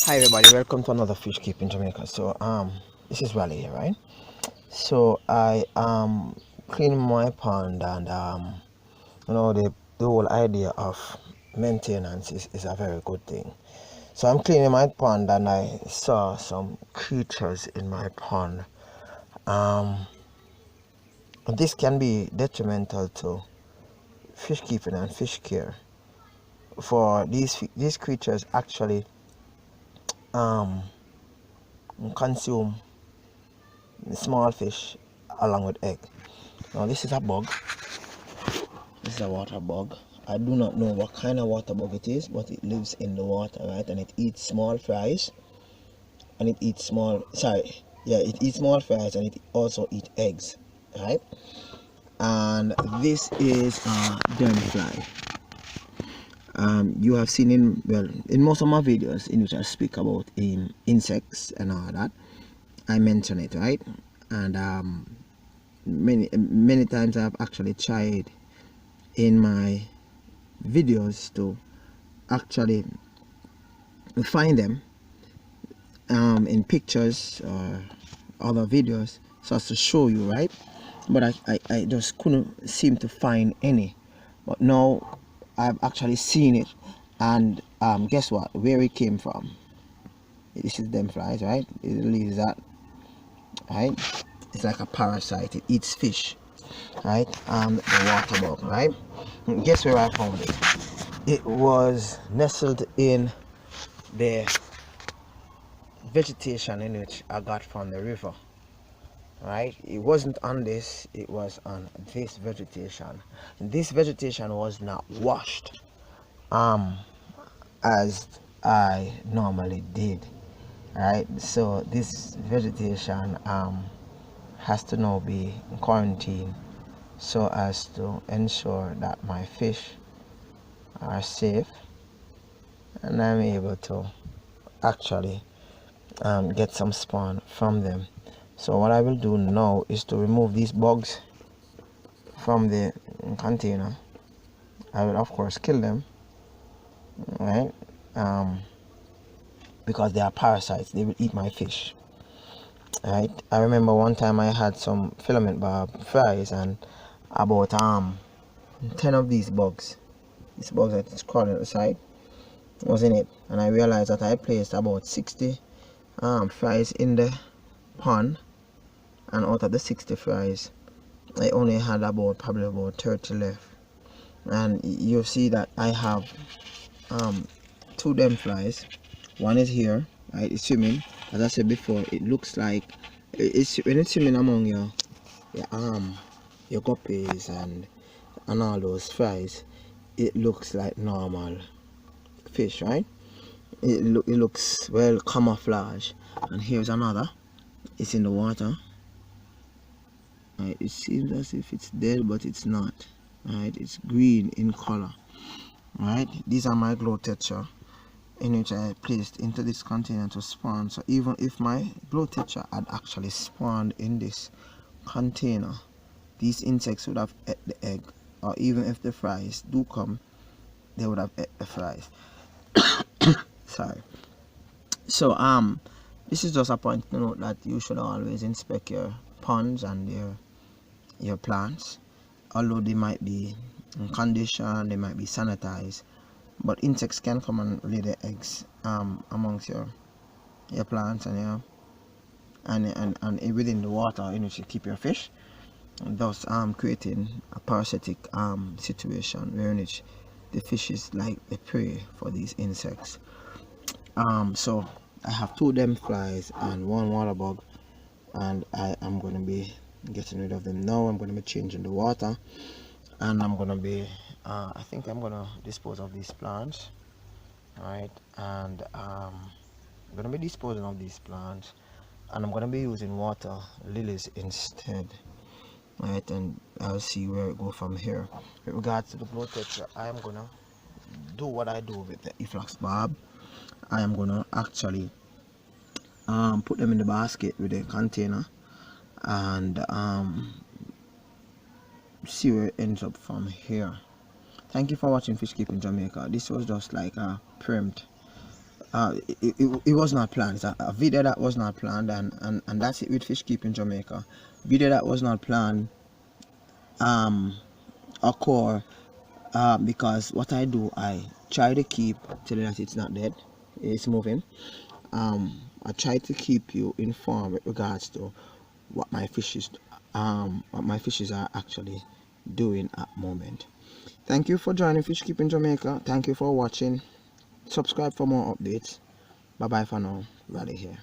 Hi everybody, welcome to another fish keep in Jamaica. So this is Raleigh here, right? So I am cleaning my pond, and the whole idea of maintenance is a very good thing. So I'm cleaning my pond and I saw some creatures in my pond. Um this can be detrimental to fish keeping and fish care. For these creatures actually um consume small fish along with egg. Now this is a bug. This is a water bug. I do not know what kind of water bug it is, but it lives in the water, right? And it eats small fries, and it eats it eats small fries, and it also eats eggs, right? And this is a dem fly. You have seen in most of my videos in which I speak about insects and all that, I mention it, right? And many times I've actually tried in my videos to actually find them in pictures or other videos so as to show you, right? But I just couldn't seem to find any. But now I've actually seen it, and guess what, where it came from? This is them flies, right? It leaves that, right? It's like a parasite. It eats fish, right? The water bug, right? Guess where I found it? It was nestled in the vegetation in which I got from the river, right? It wasn't on this, it was on this vegetation. This vegetation was not washed as I normally did, right? So this vegetation has to now be quarantined so as to ensure that my fish are safe and I'm able to actually get some spawn from them. So what I will do now is to remove these bugs from the container. I will of course kill them, right? Because they are parasites, they will eat my fish, right? I remember one time I had some filament barb fries, and about 10 of these bugs that is crawling at the side was in it, and I realized that I placed about 60 fries in the pond, and out of the 60 fries I only had probably about 30 left. And you see that I have two them flies. One is here, right? It's swimming. As I said before, it looks like it's when it's swimming among your guppies and all those fries, it looks like normal fish, right? It looks well camouflage. And here's another. It's in the water. Right? It seems as if it's dead, but it's not. Right? It's green in color. Right? These are my glow tetcher, in which I placed into this container to spawn. So even if my glow tetcher had actually spawned in this container, these insects would have ate the egg, or even if the fries do come, they would have ate the fries. Sorry. So this is just a point to note that you should always inspect your ponds and your plants, although they might be in condition, they might be sanitized, but insects can come and lay their eggs amongst your plants and and within the water in which you keep your fish, thus creating a parasitic situation where which the fish is like the prey for these insects. So I have two dem flies and one water bug, and I am going to be getting rid of them now. I'm going to be changing the water, and I'm going to be I think I'm going to dispose of these plants, right? And I'm going to be disposing of these plants, and I'm going to be using water lilies instead, right? And I'll see where it go from here. With regards to the glow tetcher, I am going to do what I do with the efflux barb. I am going to actually put them in the basket with the container, and see where it ends up from here. Thank you for watching Fish Keeping Jamaica. This was just like a preempt it was not planned. It's a video that was not planned, and that's it with fish keeping Jamaica. Video that was not planned occur because what I do, I try to keep telling that it's not dead, it's moving. I try to keep you informed with regards to what my fishes are actually doing at the moment. Thank you for joining Fish Keeping Jamaica. Thank you for watching. Subscribe for more updates. Bye bye for now. Raliegh here.